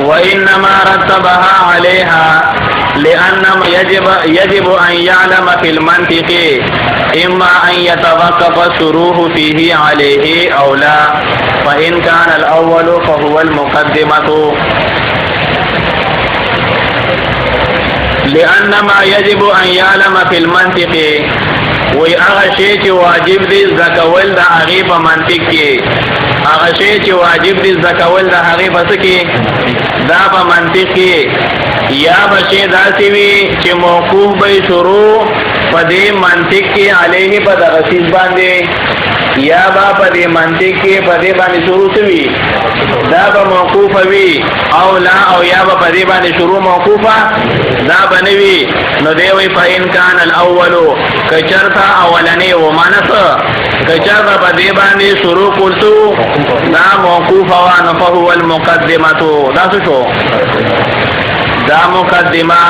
وإنما رتبها عليها لأن يجب أن يعلم في المنطق إما أن يتوقف الشروح فيه عليه أو لا، فإن كان الأول فهو المقدمة، لأن ما يجب أن يعلم في المنطق وأغشيت واجب دي زكول دا عغيب منطق أغشيت واجب دي زكول دا عغيب سكي دا منطق یا بشی داسی وی چی موقوف بی شروع پدی منطق کی علیہ پا دا غسیز باندے یا با پدی منطق کی پدی باندے شروع سوی دا با موقوف وی او لا او یا با پدی باندے شروع موقوفا دا بنوی نو دیوی فا انکان الاولو کچرتا اولنی ومانس کچرتا پدی باندے شروع کلسو دا موقوفا وانو فهو المقدمتو دا سشو دا مقدمہ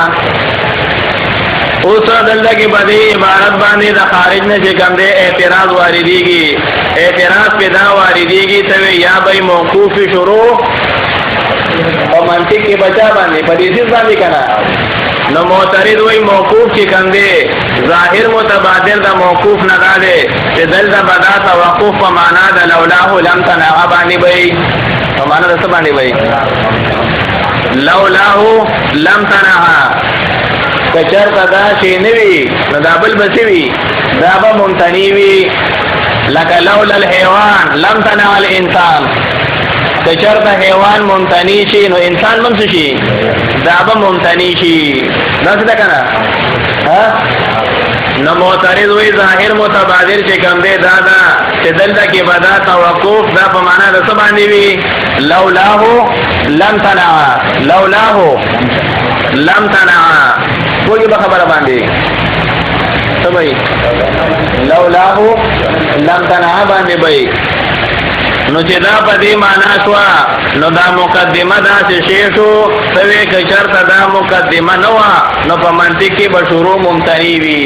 اس دلدہ کی بدی عبارت باندی دا خارج نے چکم دے اعتراض واردی گی اعتراض پیدا واردی گی توی یا بھئی موقوف شروع اور منطق کی بچا باندی پدیسیز باندی کنا نو معترض وی موقوف چکم دے ظاہر متبادر دا موقوف ندا دے کہ دلدہ بدا توقف پا مانا دا لولاہ لم تناغ باندی بھئی پا مانا دا سب باندی بھئی لولاہو لم تنہا کچرتا دا شینوی ندابل بسیوی دابا ممتنیوی لکا لولا الحیوان لم تنہا الانسان کچرتا حیوان ممتنیشی نو انسان ممسوشی دابا ممتنیشی ناس دکنا نو معترض وی ظاہر متبادر چکم دے دادا چی دلتا کی بدا توقف دا پا مانا دا سباندی وی لولاہو لم تنعا لولاہو لم تنعا کوئی بخبر باندی تو بھئی لولاہو لم تنعا باندی بھئی نو چی دا پا دی مانا شوا نو دا مقدمہ دا سی شیشو سوی کچرتا دا مقدمہ نوا نو پا منطق کی بشورو ممتنی وی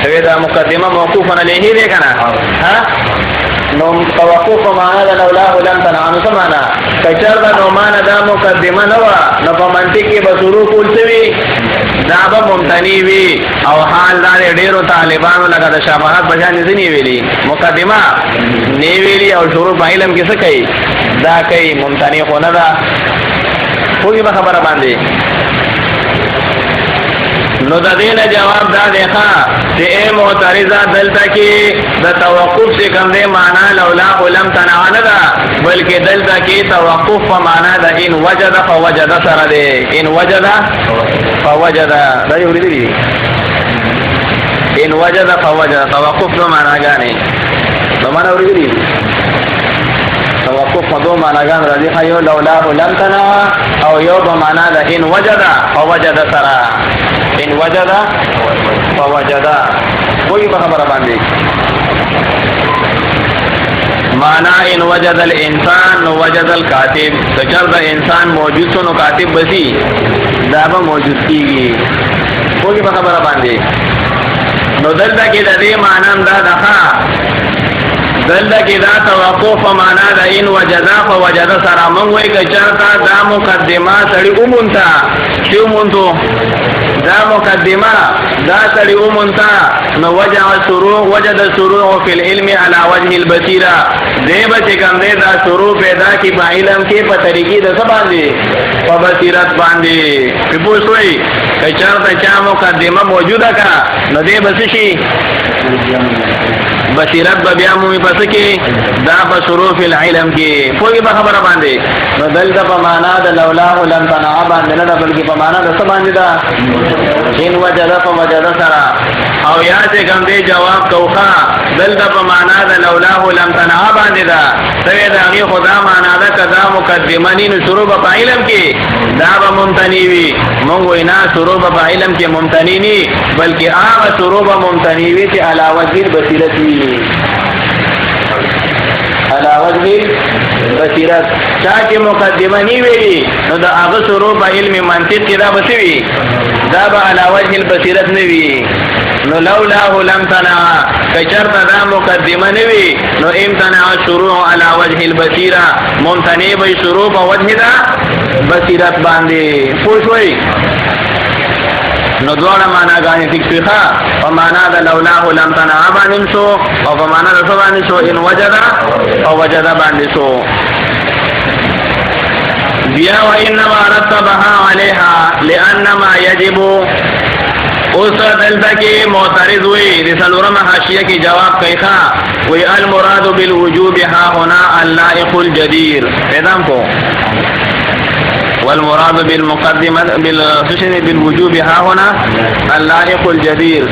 سوی دا مقدمہ موقوفن علیہی دے کنا نو توقف مانا دا لولاہ لم تنعا نو سمانا کچرتا نو مانا دا مقدمہ نوا نو پا منطق کی بشورو کول سوی دا با ممتنی وی او حال دا دیرو طالبانو لگا دا شابہات بجانی زنی ویلی مقدمہ نیویلی او شروع پا علم کسا کئی دا کئی ممتنی خونا دا ہوگی بخبر باندی نو دا دین جواب دا دیکھا کہ اے معترضہ دلتا کی دا توقف سے کم دے مانا لولا لم تنعا ندا بلکہ دلتا کی توقف پا مانا دا ان وجد فوجد سر دے ان وجد فوجد دا جو ردی دی ان وجد فوجد توقف دو مانا گانے دو مانا ردی دی توقف دو مانا گان رضی خیو لولا لم تنعا او یو بمانا دا ان وجد فوجد سر ان وجد فوجد کوئی بخبر باندی مانا ان وجد الانسان وجد الکاتب سچر دا انسان موجود سو نو کاتب بسی دابا موجود کی گی کوئی بخبر باندی نو دلتا کی دا دی مانام دا دخا دلتا کی دا توقف مانا دا ان وجدا فوجد سرا منگوئی کچرتا دا مقدمہ سڑی امونتا شیو مونتو دا مقدمہ دا سڑی امونتا نو وجد الشروع فی العلم علی وجه البصیرہ دے بچے کم دے دا شروع پیدا کی پا علم کی پا طریقی دا سب باندی پا بصیرت باندی پی پوچھوئی کچرتا چا مقدمہ موجودہ کا نو دے بسشی بصیرت بیامومی پسکی دا پا شروع فی العلم کی پوئی بخبر باندی نو دل دا پا مانا دا لولاہ لم تنعا باندی ندا بلکی پا مانا دا سب باندی دا ان وجد فوجد سرا او یا سے کم دے جواب کوخا دل دا پا مانا دا لولاہ لم تنعا باندی دا سوی دا اغی خدا مانا دا کدا مقدمانی نو شروع پا علم کی دا با ممتنیوی منگو انا شروع پا علم کی ممتنینی بلکی آغا شروع پا ممتنیوی تی علا وجه البصیرتی علا وجه البصیرت. چا چې مقدمه نی ویلي نو د هغه شروع په علم منطق کې دا بسوي دا به علی وجه البصیرت نه وي. نو لولاه لم تنع کچرت دا مقدمه نه وي نو امتنع شروع علی وجه البصیره ممتنع به شروع په وجه دا بصیرت باندې. پوښوي نو دواړه معنا غانې ټیک ښه او معنا د لولاه لم تنع باندې شو او په معنا د څه باندې شو ان وجد او وجد باندې شو. بیا وانما رتبها عليها لانما يجب. اوس دلته کې معترض وي د څلورمه حاشیه کې جواب کوي ښه وی المراد بالوجوب ها هنا اللائق الجدير پیدام کو والمراد بالمقدمه بالوجوب ها هنا اللائق الجدير.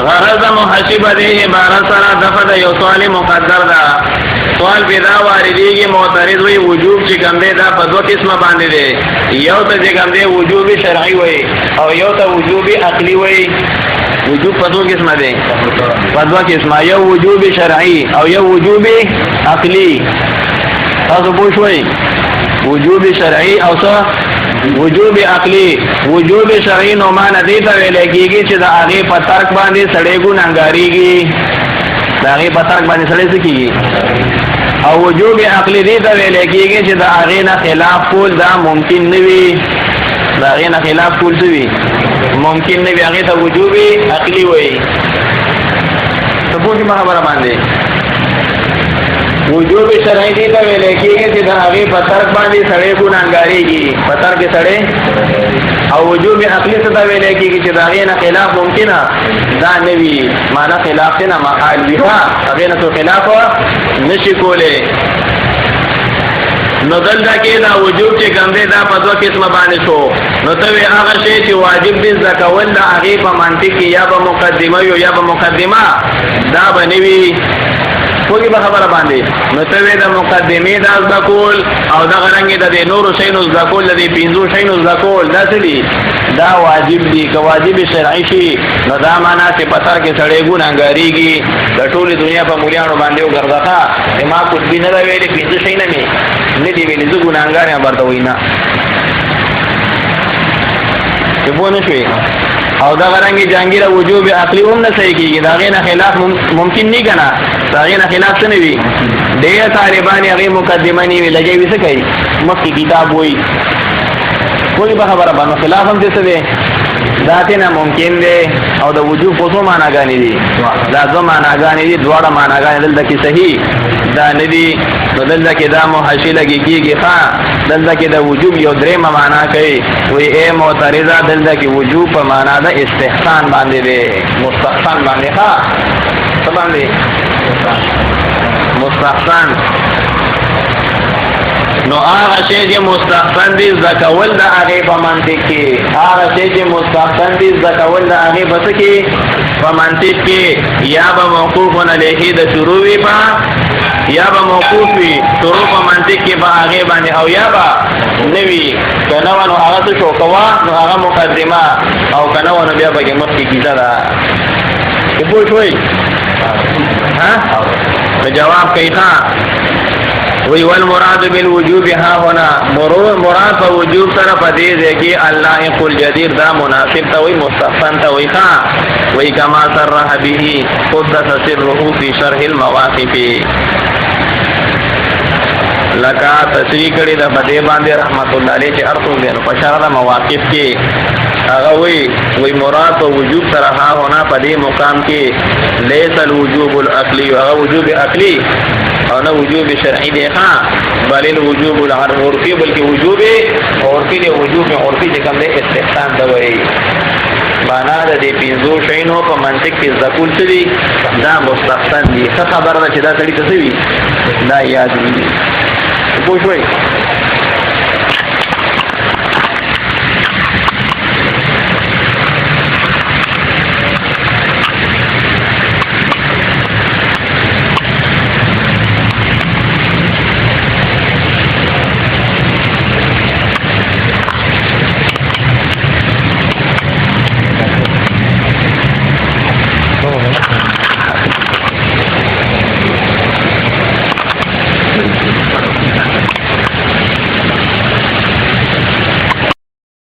غرض محاسبه دې عبارت سره دغه یو سوال مقدر ده. سوال پیدا واردېږي معترض وي وجوب چې کوم دی دا په دوه قسمه باندې دی. یو ته چې کوم دی وجوب شرعي وي او یو ته وجوب عقلي وي. وجوب په دوه قسمه دی په دوه قسمه یو وجوب شرعي او یو وجوب عقلي. تاسو پوه شئ وجوب شرعي او څه وجوب عقلي. وجوب شرعي نو معنا دی ته ویل کېږي چې د هغه په ترک باندې سړی ګناهګاریږي د هغه په ترک باندې سړی څه کېږي. او وجوب عقلی دی ته ویل کېږي چې د هغې نه خلاف کول دا ممکن نه وي. د هغې نه خلاف کول څه وي ممکن نه وي. هغې ته وجوب عقلی وایي. ته پوه شې ما خبره باندې. وجوب شرعي دی ته ویل کېږي چې د هغې په ترک باندې سړی ګناهګاریږي په ترک کې سړی. او وجوب عقلی څه ته ویل کېږي چې د هغې نه خلاف ممکنه دا نه وي. معنا خلاف نه محال وي هغې نه څو خلاف نشي کولی. نو دلته کې دا وجوب چې کوم دی دا په دوه قسمه باندې شو. نو ته وایې هغه شی چې واجب دی زده کول د هغې په منطق کې یا به مقدمه وي یا به مقدمه دا به نه وي. پوهې به خبره باندې. نو ته وایې د مقدمې دا زده کول او دغه رنګې د دې نورو شیانو زده کول د دې پنځو شیانو زده کول دا څه دي دا واجب دي. که واجب شرعي شي نو دا معنا چې په سر کې سړی ګناهګاریږي. د ټولې دنیا په مولیانو باندې وګرځه ما قطبي نه ده ویلې پنځه شیونه مې نه دي ویلې زه ګناهګار یم برته وایي نه. چې پوه نه شوې. او دغه رنګې جهانګیره وجوب عقلي هم نه صحیح کېږي. د هغې نه خلاف ممکن نه که نه د هغې نه خلاف څه نه وي. ډېر طالبان هغې مقدمه نه وي لګوي څه کوي مخکې کتاب وایي. کوئی به خبره باندې خلاف هم څه دی دا ته نه ممکن دی. او د وجوب په څو معناګانې دي دا دوه معناګانې دي. دواړه معناګانې دلته کې صحیح دا نه دي. نو دلته کې دا محاشي لګي کېږي ښه. دلته کې د وجوب یو درېیمه معنا کوي وایي ای معترضه دلته کې وجوب په معنا د استحسان باندې دی مستحسن باندې ښه څه باندې مستحسن. نو هغه شی چې مستحسن دي زده کول د هغې په منطق کې هغه شی چې مستحسن دي زده کول د هغې په څه کې په منطق کې یا به موقوف علیه د شروع وي په یا به موقوف وي شروع په منطق کې په هغې باندې او یا به نه وي. که نه وه نو هغه څه شو کوه نو هغه مقدمه او که نه وه نو بیا پکې مخکې کیسه ده. چې پوه شوئ نو جواب کوي ښه وی والمراد بالوجوب ها هنا مراد په وجوب سره په دې ځای کې اللائق الجدير دا مناسب ته وي مستحسن ته وي ښه. وی کما صرح به قدس سره فی شرح المواقف لکه تصریح کړي د په دې باندې رحمت الله علیه چې ارتو دې په شرح د مواقف کې هغه وی مراد په وجوب سره ها هنا په دې مقام کې ليس الوجوب العقلي هغه وجوب عقلي او نه وجوب شرعي دی ښه بل الوجوب العرفي بلکې وجوب عرفي دی. وجوب عرفي چې کوم دی استحسان ته وایي. معنا د دې پنځو شیانو په منطق کې زده کول څه دي دا مستحسن دي. ښه خبره ده چې دا سړي ته څه وي دا یاد وي. پوه شوئ